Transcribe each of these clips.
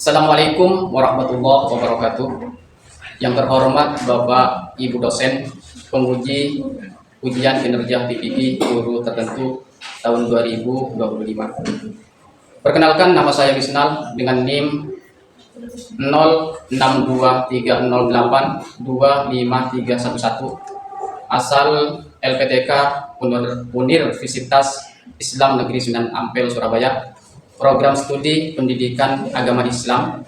Assalamualaikum warahmatullahi wabarakatuh. Yang terhormat Bapak Ibu dosen, penguji ujian kinerja PPP guru tertentu tahun 2025. Perkenalkan, nama saya Wisnal dengan NIM 0623082531, asal LPTK Universitas Islam Negeri Sunan Ampel Surabaya, program studi pendidikan agama Islam.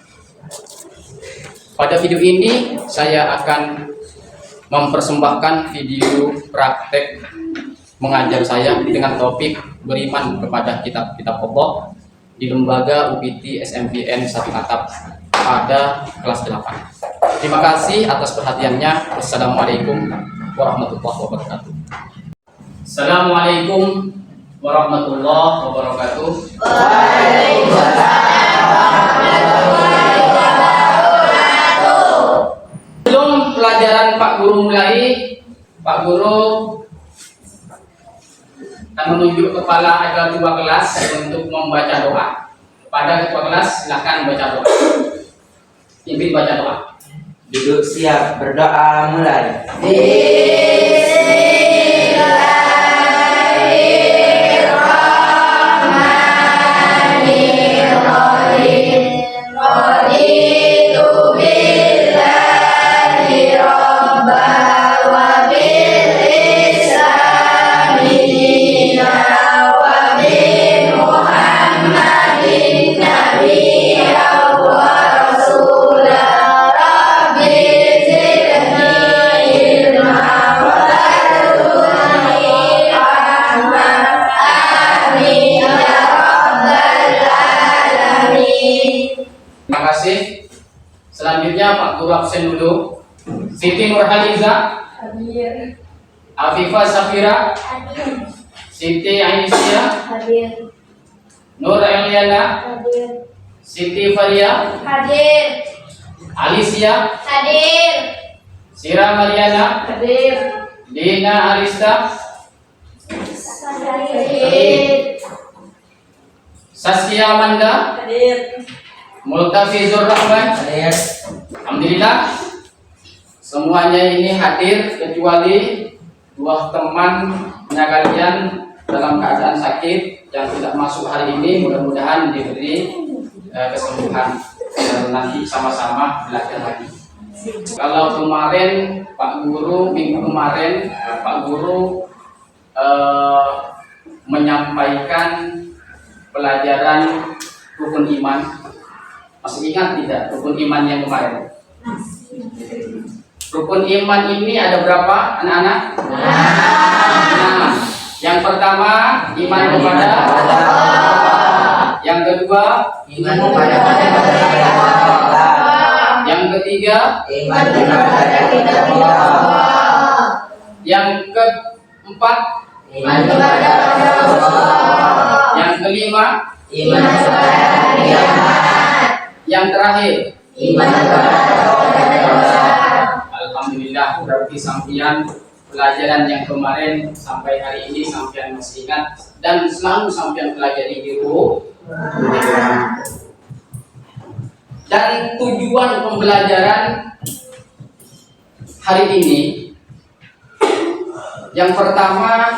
Pada video ini saya akan mempersembahkan video praktek mengajar saya dengan topik beriman kepada kitab-kitab Allah di lembaga UPT SMPN 1 Atap pada kelas 8. Terima kasih atas perhatiannya. Wassalamualaikum warahmatullahi wabarakatuh. Assalamualaikum warahmatullahi wabarakatuh. Sebelum pelajaran Pak Guru mulai, Pak Guru akan menunjuk kepala ada ketua kelas untuk membaca doa. Pada ketua kelas silakan baca doa. Pimpin baca doa. Duduk siap, berdoa mulai. Terima kasih. Selanjutnya Pak Guru absen dulu. Siti Nurhaliza, Hadir. Afifah Safira, Hadir. Siti Aisyah, Hadir. Nur Eliana, Hadir. Siti Faria, Hadir. Alicia, Hadir. Sira Mariana, Hadir. Dina Arista, Hadir. Saskia Amanda, Hadir. Multafizur Rahman. Hadir. Alhamdulillah semuanya ini hadir kecuali dua temannya kalian dalam keadaan sakit yang tidak masuk hari ini. Mudah-mudahan diberi kesembuhan dan nanti sama-sama belajar lagi. Kalau kemarin Pak Guru, minggu kemarin Pak Guru menyampaikan pelajaran rukun iman. Masih ingat tidak rukun iman yang kemarin? Rukun iman ini ada berapa anak-anak? Nah, yang pertama iman kepada Allah. Yang kedua Iman kepada Allah. Yang ketiga Iman kepada kitab-kitab. Yang keempat Iman kepada Allah. Yang kelima Iman kepada hari kiamat. yang terakhir. Iman kepada Allah. Alhamdulillah, berarti sampian pelajaran yang kemarin sampai hari ini sampian masih ingat dan selalu sampian pelajari di rumah. Dan tujuan pembelajaran hari ini yang pertama,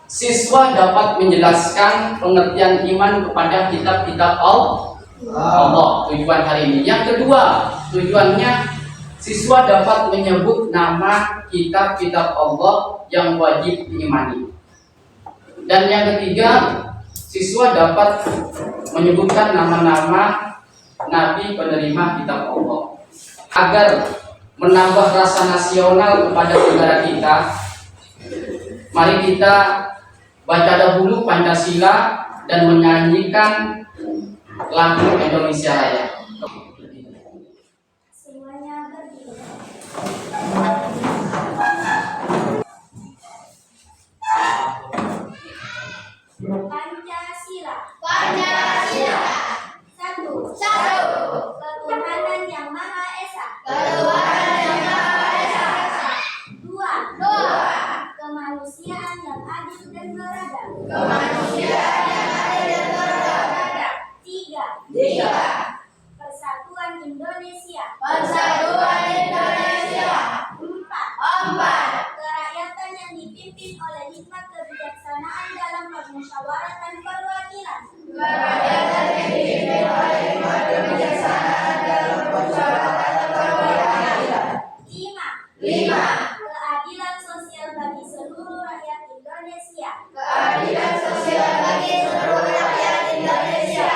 siswa dapat menjelaskan pengertian iman kepada kitab-kitab Allah. Tujuan hari ini. Yang kedua, tujuannya siswa dapat menyebut nama kitab-kitab Allah yang wajib diimani. Dan yang ketiga, siswa dapat menyebutkan nama-nama nabi penerima kitab Allah. Agar menambah rasa nasional kepada negara kita, mari kita baca dahulu Pancasila dan menyanyikan lagu Indonesia Raya. Semuanya berdiri. Pancasila. Pancasila. Satu. Ketuhanan yang Maha Esa. Dua. Kemanusiaan yang adil dan beradab. Tiga. 3. Persatuan Indonesia. Persatuan Indonesia. 4. Kerakyatan yang dipimpin oleh hikmat kebijaksanaan dalam permusyawaratan perwakilan. Kerakyatan yang dipimpin oleh hikmat kebijaksanaan dalam permusyawaratan perwakilan. 5. Keadilan sosial bagi seluruh rakyat Indonesia. Keadilan sosial bagi seluruh rakyat Indonesia.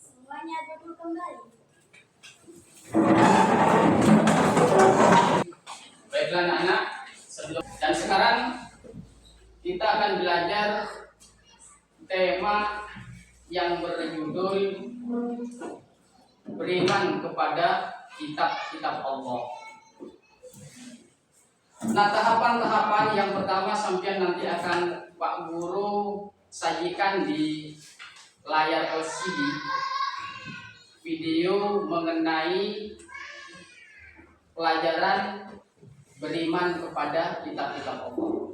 Semuanya duduk kembali. Baiklah anak-anak, dan sekarang kita akan belajar tema yang berjudul beriman kepada kitab-kitab Allah. Nah, tahapan-tahapan yang pertama sampean nanti akan Pak Guru sajikan di layar LCD video mengenai pelajaran beriman kepada kitab-kitab Allah.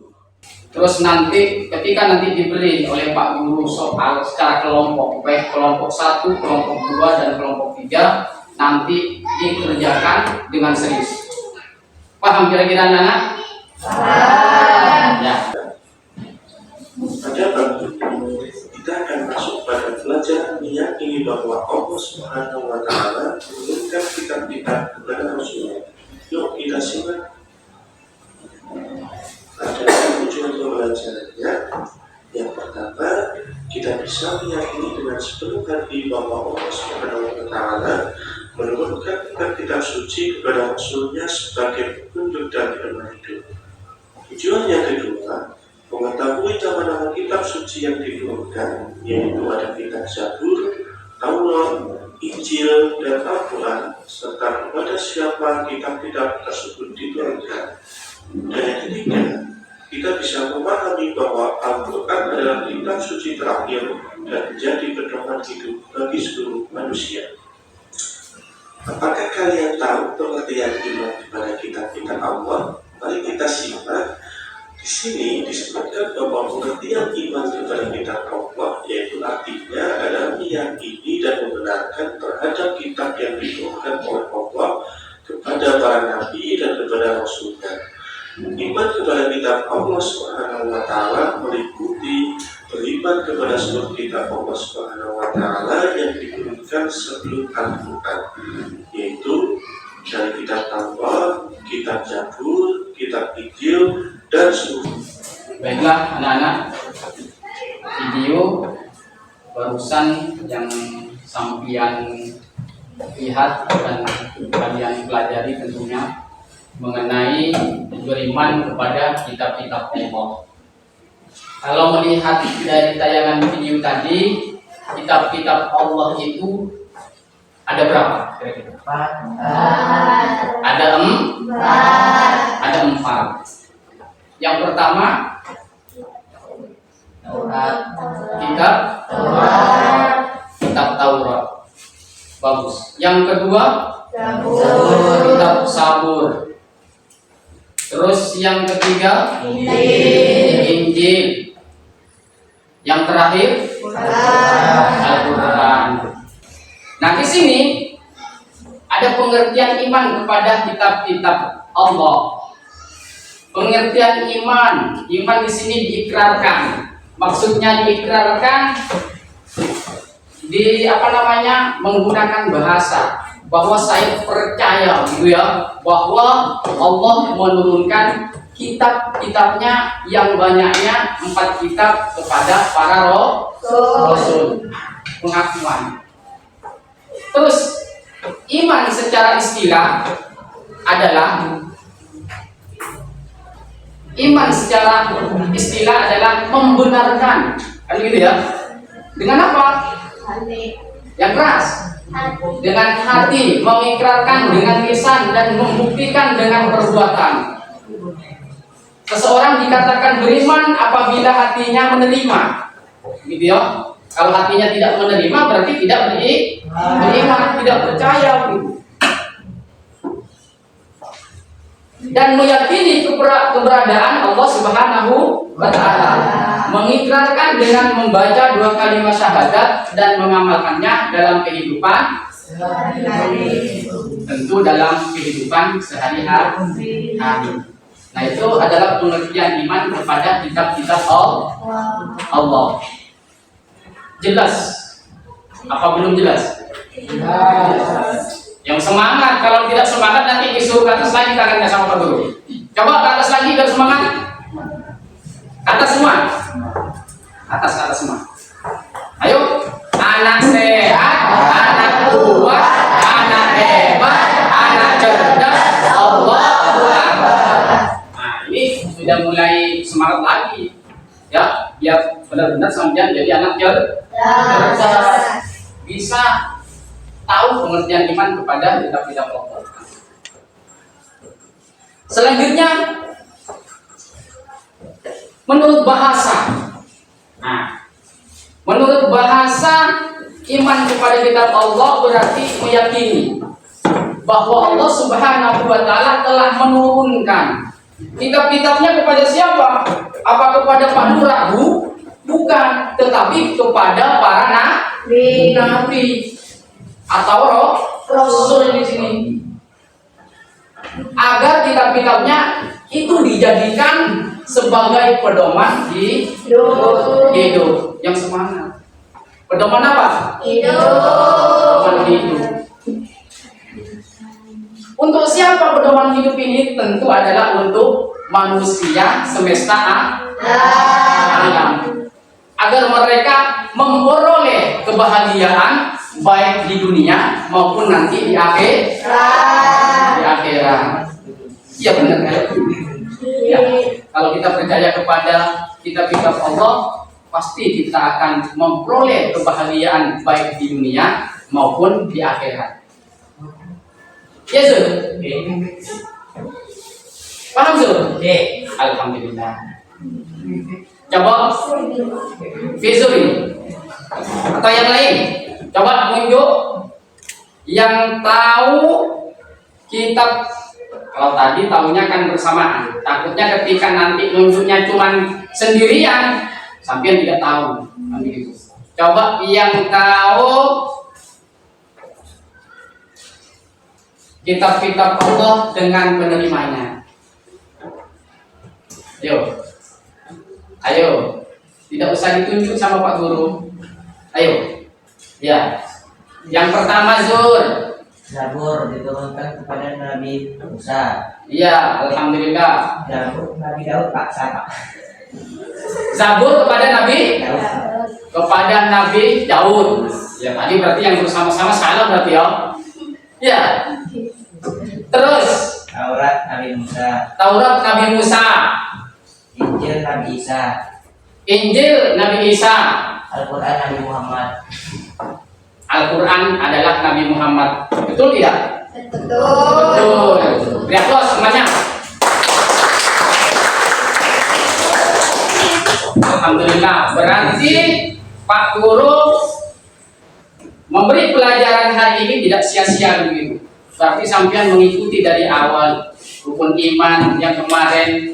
Terus nanti ketika nanti diberi oleh Pak Guru soal secara kelompok, baik kelompok 1, kelompok 2, dan kelompok 3, nanti dikerjakan dengan serius. Paham kira-kira anak-anak? Ya. Pada bab ini kita akan masuk pada pelajaran meyakini bahwa Allah Subhanahu wa Ta'ala menurunkan kitab-kitab kepada Rasulnya. Yuk kita simak. Ada tujuan pembelajarannya. Yang pertama, kita bisa meyakini dengan sepenuh hati bahwa Allah Subhanahu wa Ta'ala menurunkan kitab-kitab suci kepada Rasulnya sebagai petunjuk dan pedoman hidup. Tujuan yang kedua, mengetahui nama-nama kitab suci yang diturunkan, yaitu ada kitab Zabur, Taurat, Injil, dan Al-Quran, serta kepada siapa kitab-kitab tersebut diturunkan. Dan yang ketiga, kita bisa memahami bahwa Al-Quran adalah kitab suci terakhir dan menjadi pedoman hidup bagi seluruh manusia. Apakah kalian tahu pengertian iman kepada kitab-kitab Allah? Mari kita simak. Di sini disebutkan bahwa pengertian iman kepada kitab Allah, yaitu artinya adalah meyakini dan membenarkan terhadap kitab yang diturunkan oleh Allah kepada para nabi dan kepada rasulnya. Iman kepada kitab Allah Subhanahu wa Ta'ala meliputi beriman kepada seluruh kitab Allah Subhanahu wa Ta'ala yang diturunkan sebelum Al-Quran, yaitu dari kitab Taurat, kitab Zabur, kitab Injil, dan seluruh. Baiklah anak-anak, video barusan yang sampian lihat dan kalian pelajari tentunya mengenai beriman kepada kitab-kitab Allah. Kalau melihat dari tayangan video tadi, kitab-kitab Allah itu ada berapa kira-kira? Ada empat. Yang pertama kitab Taurat. Bagus. Yang kedua kitab Zabur. Terus yang ketiga Injil. Yang terakhir Al-Quran. Nah, di sini ada pengertian iman kepada kitab-kitab Allah. Pengertian iman di sini diikrarkan. Maksudnya diikrarkan menggunakan bahasa bahwa saya percaya gitu ya, bahwa Allah menurunkan kitab-kitabnya yang banyaknya 4 kitab kepada para rasul. Pengakuan. Terus iman secara istilah adalah membenarkan, kan gitu ya. Dengan apa? Yang keras. Dengan hati, mengikrarkan dengan lisan dan membuktikan dengan perbuatan. Seseorang dikatakan beriman apabila hatinya menerima, gitu ya. Kalau hatinya tidak menerima berarti tidak beriman, tidak percaya, gitu. Dan meyakini keberadaan Allah Subhanahu wa Ta'ala, mengikrarkan dengan membaca 2 kalimat syahadat dan mengamalkannya dalam kehidupan tentu dalam kehidupan sehari-hari. Nah, itu adalah pengertian iman kepada kitab-kitab Allah. Jelas? Apa belum jelas? Yang semangat, kalau tidak semangat nanti disuruh ke atas lagi tangannya sama Pak Guru. Coba ke atas lagi biar semangat. Atas semua. Atas semua. Ayo, anak sehat, anak kuat, anak hebat, anak cerdas, Allahu Akbar. Nah, ini sudah mulai semangat lagi. Ya, biar benar-benar sampean jadi anak cerdas. Bisa tahu pengertian iman kepada kitab-kitab Allah. Selanjutnya menurut bahasa. Nah, menurut bahasa iman kepada kitab Allah berarti meyakini bahwa Allah Subhanahu wa Ta'ala telah menurunkan kitab-kitabnya kepada siapa? Apa kepada Pak Nurahu? Bukan, tetapi kepada para nabi atau rasul di sini, agar kitab-kitabnya itu dijadikan sebagai pedoman hidup yang semangat. Pedoman apa? Pedoman hidup. Untuk siapa pedoman hidup ini? Tentu adalah untuk manusia semesta alam, agar mereka memperoleh kebahagiaan baik di dunia maupun nanti di akhirat. Iya benar kan? Ya. Kalau kita percaya kepada kitab-kitab Allah, pasti kita akan memperoleh kebahagiaan baik di dunia maupun di akhirat. Ya Zul? Paham Zul? Alhamdulillah. Coba Fizuri atau yang lain, coba tunjuk yang tahu kitab. Kalau tadi tahunya kan bersamaan, takutnya ketika nanti nunjuknya cuma sendirian sampai tidak tahu. Gitu. Coba yang tahu kitab-kitab Allah dengan penerimanya. Ayo, tidak usah ditunjuk sama Pak Guru. Ayo, ya. Yang pertama Zabur diturunkan kepada Nabi Musa. Iya, alhamdulillah. Zabur Nabi Daud Pak siapa? Zabur kepada Nabi Daud. kepada Nabi Daud. Ya, tadi berarti yang bersama-sama salah berarti ya. Ya. Terus Taurat Nabi Musa, Taurat Nabi Musa, Injil Nabi Isa, Injil Nabi Isa, Al-Quran Nabi Muhammad. Al-Quran adalah Nabi Muhammad. Betul tidak? Betul. Betul. Beri aplaus semuanya. Alhamdulillah. Berarti Pak Guru memberi pelajaran hari ini tidak sia-sia begitu. Berarti sampean mengikuti dari awal rukun iman yang kemarin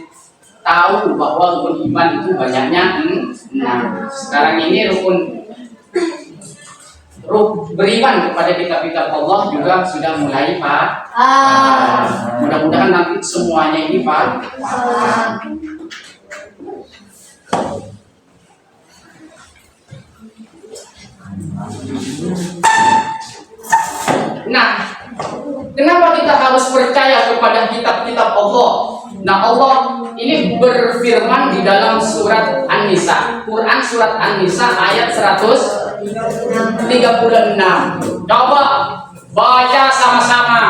tahu bahwa rukun iman itu banyaknya. Nah, sekarang ini rukun beriman kepada kitab-kitab Allah juga sudah mulai Pak. Mudah-mudahan nanti semuanya ini Pak. Nah, kenapa kita harus percaya kepada kitab-kitab Allah? Nah, Allah ini berfirman di dalam surat An-Nisa, Quran surat An-Nisa ayat 136. Coba baca sama-sama.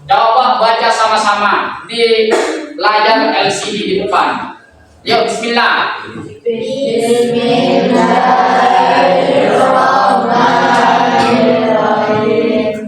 Coba baca sama-sama di layar LCD di depan. Yuk, bismillah. Bismillahirrahmanirrahim.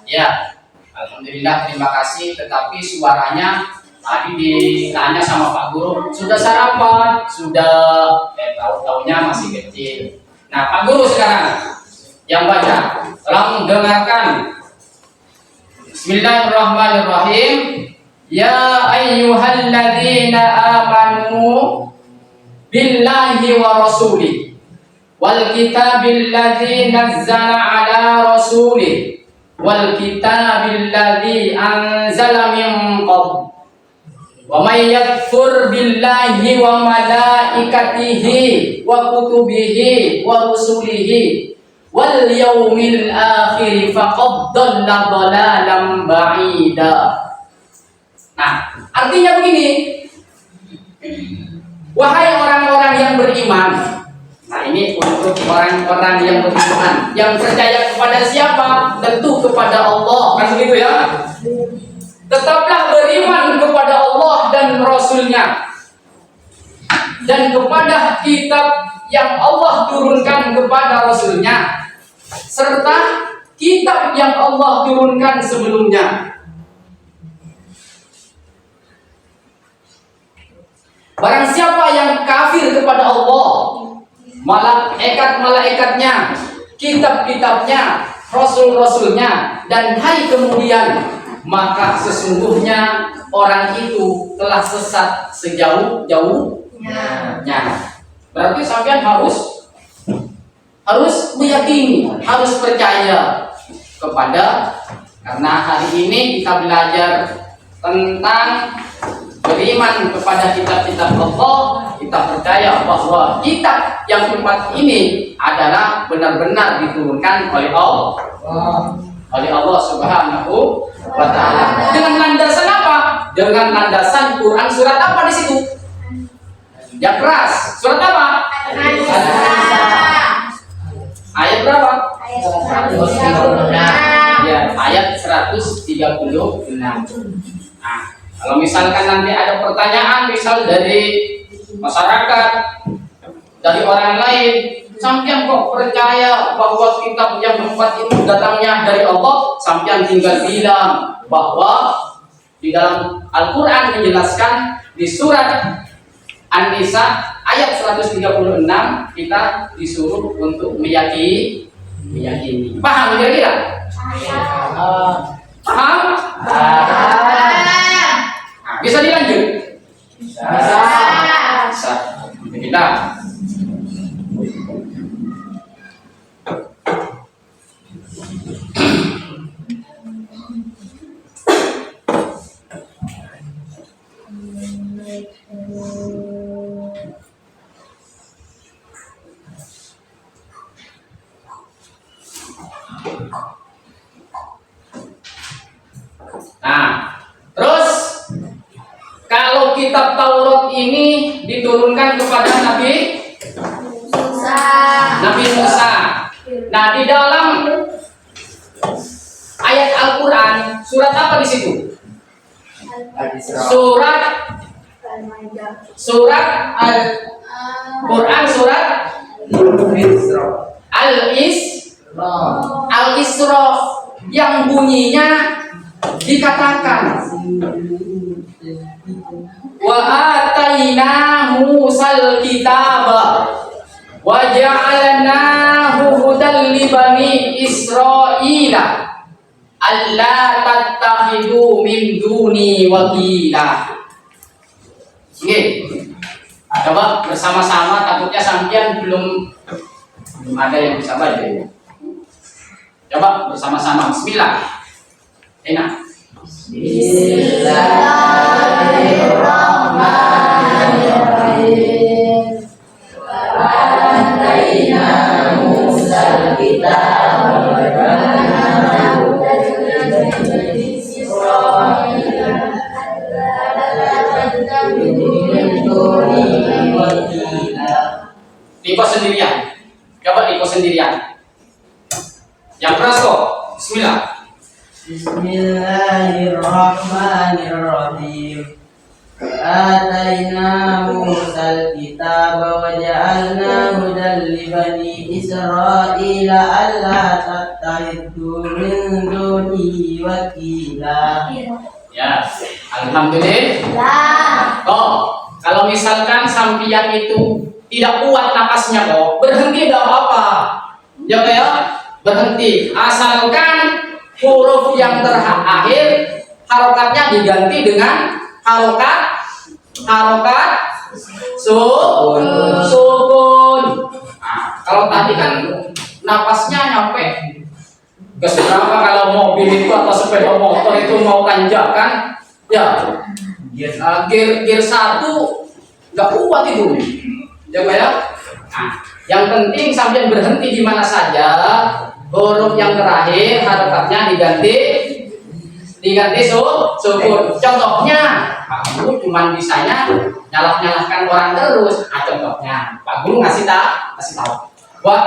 Ya, alhamdulillah, terima kasih. Tetapi suaranya tadi ditanya sama Pak Guru, sudah sarapan? Sudah. Tahu-taunya masih kecil. Nah, Pak Guru sekarang yang baca. Tolong dengarkan. Bismillahirrahmanirrahim. Ya ayyuhalladzina amanu billahi wa rasulih wal kitabil ladzi nazzala ala rasulih wal kitabil ladzi anzala min qabl wa may yakfur billahi wa malaikatihi wa kutubihi wa rusulihi wal yaumil akhir faqad dhalla dhalalan ba'ida. Nah, artinya begini, wahai orang-orang yang beriman. Nah, ini untuk orang-orang yang beriman, yang percaya kepada siapa? Tentu kepada Allah, kan begitu ya? Tetaplah beriman kepada Allah dan Rasul-Nya, dan kepada kitab yang Allah turunkan kepada Rasul-Nya, serta kitab yang Allah turunkan sebelumnya. Barang siapa yang kafir kepada Allah, malaikat-malaikatnya, kitab-kitabnya, rasul-rasulnya, dan hari kemudian, maka sesungguhnya orang itu telah sesat sejauh-jauhnya. Berarti sampean harus meyakini, harus percaya kepada, karena hari ini kita belajar tentang beriman kepada kitab-kitab Allah. Kita percaya bahwa kitab yang keempat ini adalah benar-benar diturunkan oleh Allah Subhanahu wa Ta'ala. Dengan landasan apa? Dengan landasan Quran surat apa di situ? Yang keras. Surat apa? Ayat berapa? Ya, ayat 136. Nah, kalau misalkan nanti ada pertanyaan, misal dari masyarakat, dari orang lain, sampean kok percaya bahwa kitab yang keempat itu datangnya dari Allah? Sampean tinggal bilang bahwa di dalam Al-Quran menjelaskan di surat An-Nisa ayat 136 kita disuruh untuk meyakini. Paham kira-kira? Paham? Bisa dilanjut? Bisa. Alhamdulillah. kitab Taurat ini diturunkan kepada Nabi Musa. Nah, di dalam ayat Al-Qur'an surat apa di situ? Surat Al-Qur'an surat Al-Isra yang bunyinya dikatakan wa ataina Musal kitaba wa ja'alnahu hudan li bani Israila alla tattakhidu min duni wakila. Oke, coba bersama-sama, takutnya sampean belum ada yang bisa baca. Coba bersama-sama, bismillah. Enak. Bismillahirrahmanirrahim. Ataina Musal kitaba wa ja'alnahu hudan li bani Israila Niko sendirian. Coba Niko sendirian. Yang keras kok. Bismillah. Bismillahirrahmanirrahim. Ataina Musal kitaba wa ja'alnahu hudan li bani Israila alla tattakhidhu min duni wakila. Ya, alhamdulillah. Oh, kalau misalkan sampian itu tidak kuat napasnya kok, berhenti tidak apa-apa. Ya berhenti. Asalkan huruf yang terakhir harokatnya diganti dengan harokat sukun. Nah, kalau tadi kan napasnya nyampe ke seberapa, kalau mobil itu atau sepeda motor itu mau tanjakan, ya gear 1 nggak kuat itu, ya. Nah, yang penting sampai berhenti di mana saja, huruf yang terakhir harokatnya diganti sukun. Contohnya, kamu cuma bisanya nyalahkan orang terus. Nah, contohnya, Pak Guru kasih tahu. Wa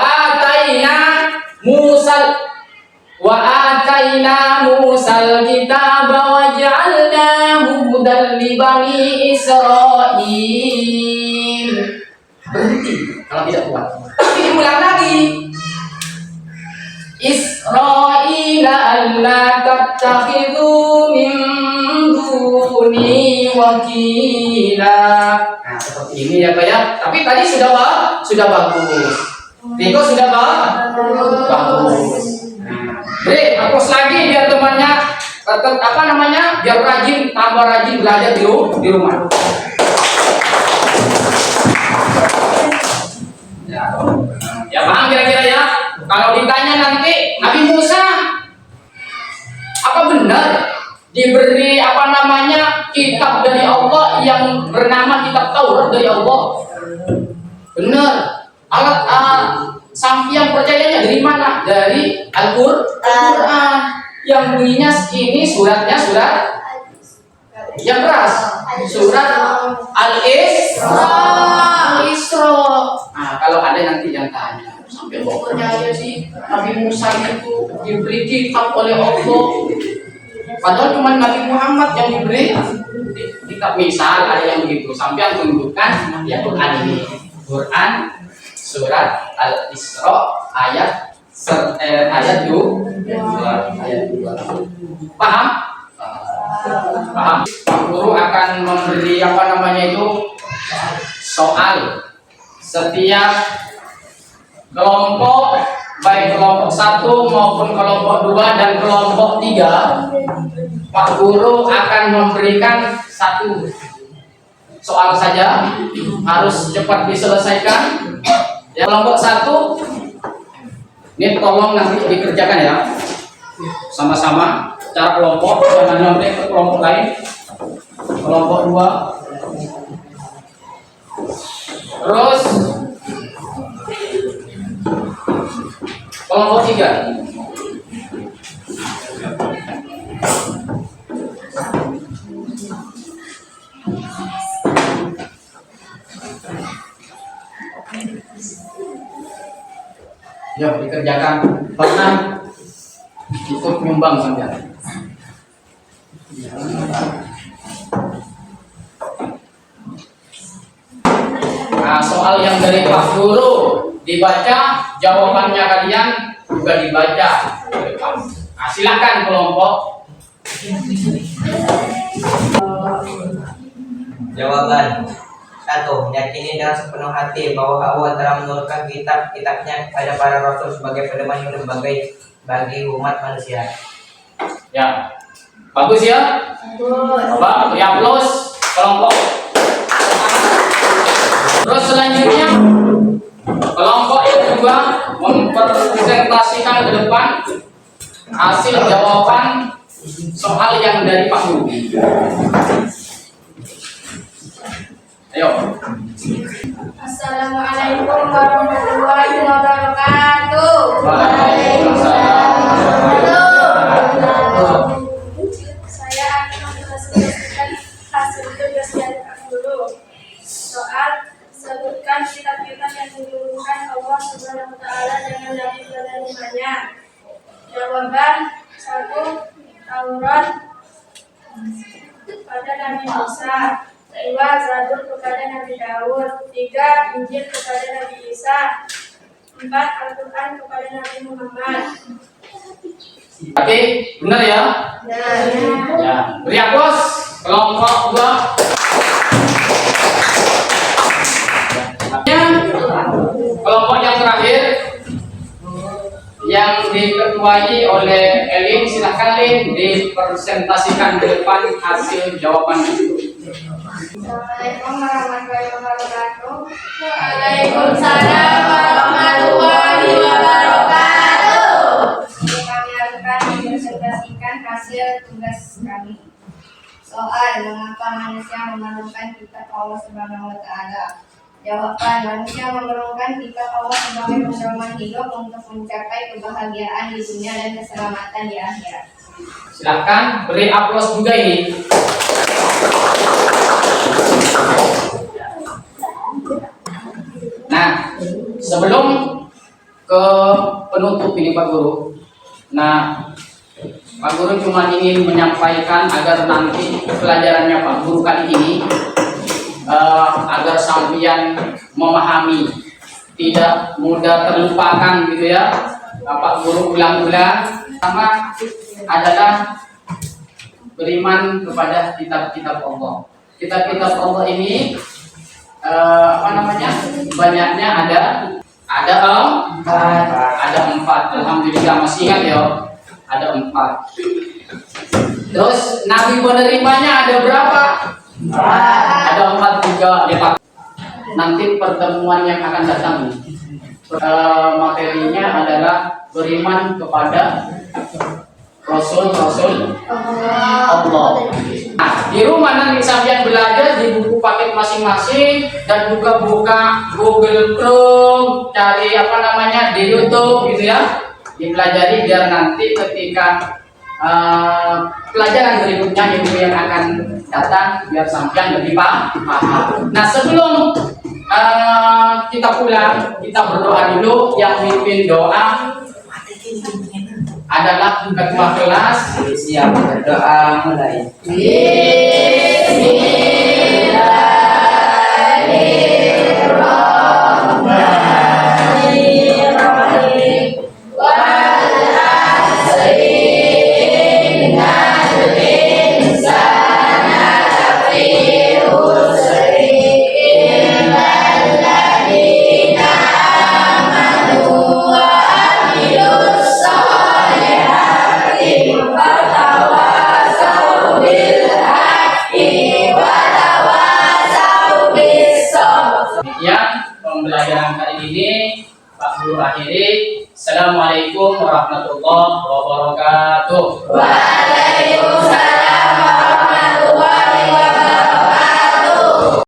ataina Musal kitaba wa ja'alnahu hudan li bani Israil. Berhenti kalau tidak kuat. Tapi diulang lagi. Israila alla tattakhidhu min duni wakila. Nah, seperti ini ya Pak ya. Tapi tadi sudah bagus. Niko sudah bagus. Bre, hapus lagi biar temannya biar tambah rajin belajar di rumah. Ya paham kira-kira ya. Kalau ditanya nanti Nabi Musa, apa benar diberi kitab dari Allah yang bernama kitab Taurat dari Allah? Benar. Sampian percayanya dari mana? Dari Al-Qur'an yang bunyinya ini surat yang keras, surat Al-Isra. Nah, kalau ada nanti yang tanya, sampai kok percaya sih Nabi Musa itu diberi kitab oleh Allah, padahal cuma Nabi Muhammad yang diberi kitab. Misal ada yang begitu, sampai tunjukkan ya Quran ini, Quran surat Al-Isra ayat 2. Paham? Paham. Guru akan memberi soal. Setiap kelompok, baik kelompok 1 maupun kelompok 2 dan kelompok 3, Pak Guru akan memberikan 1 soal saja, harus cepat diselesaikan. Ya, kelompok 1 ini tolong nanti dikerjakan ya, sama-sama secara kelompok, jangan sampai ke kelompok lain. Kelompok 2, terus kelompok 3. Yuk dikerjakan. Pernah ikut nyumbang sampean. Nah, soal yang dari Pak Guru dibaca, jawabannya kalian juga dibaca. Nah, silakan kelompok. Jawaban 1. Yakini dengan sepenuh hati bahwa Allah telah menurunkan kitab-kitabnya kepada para rasul sebagai pedoman hidup bagi umat manusia. Ya, bagus ya. Coba ya plus kelompok. Terus selanjutnya kelompok yang kedua mempresentasikan ke depan hasil jawaban soal yang dari Pak Guru. Ayo. Assalamualaikum warahmatullahi wabarakatuh. Waalaikumsalam. Saya akan mempresentasikan hasil tugas dari Pak Guru. Soal sebutkan kitab-kitab yang diturunkan Allah Subhanahu wa taala dengan nabi penerimanya. Jawaban 1. Taurat pada Nabi Musa, 2. Zabur kepada Nabi Daud, 3. Injil kepada Nabi Isa, 4. Al-Quran kepada Nabi Muhammad. Oke, benar ya? Ya, beri aplaus kelompok 2. Kelompok yang terakhir yang diketuai oleh Elin, silahkan Elin dipresentasikan ke depan hasil jawaban itu. Assalamualaikum warahmatullahi wabarakatuh. Waalaikumsalam warahmatullahi wabarakatuh. Kami akan mempresentasikan hasil tugas kami. Soal mengapa manusia memerlukan kitab Allah Subhanahu wa taala. Jawaban, manusia memerlukan kitab Allah sebagai pedoman hidup untuk mencapai kebahagiaan di dunia dan keselamatan di akhirat. Silahkan beri aplaus juga ini. Nah, sebelum ke penutup ini Pak Guru, nah Pak Guru cuma ingin menyampaikan agar nanti pelajarannya Pak Guru kali ini agar sampean memahami, tidak mudah terlupakan gitu ya. Pak Guru ulang-ulang. Pertama adalah beriman kepada kitab-kitab Allah. Kitab-kitab Allah ini banyaknya ada 4. Alhamdulillah masih ingat ya, ada 4. Terus nabi penerimanya ada berapa? Ada 4 juga ya Pak. Nanti pertemuan yang akan datang materinya adalah beriman kepada Rasul-Rasul Allah. Nah, di rumah nanti sampean belajar di buku paket masing-masing dan buka-buka Google Chrome, cari di YouTube gitu ya. Dipelajari biar nanti ketika pelajaran berikutnya ilmu yang akan datang biar sampean lebih paham. Nah, sebelum kita pulang, kita berdoa dulu. Yang mimpin doa adalah ketua kelas. Siap berdoa mulai. Pembelajaran kali ini Pak Guru akhiri. Assalamualaikum warahmatullahi wabarakatuh.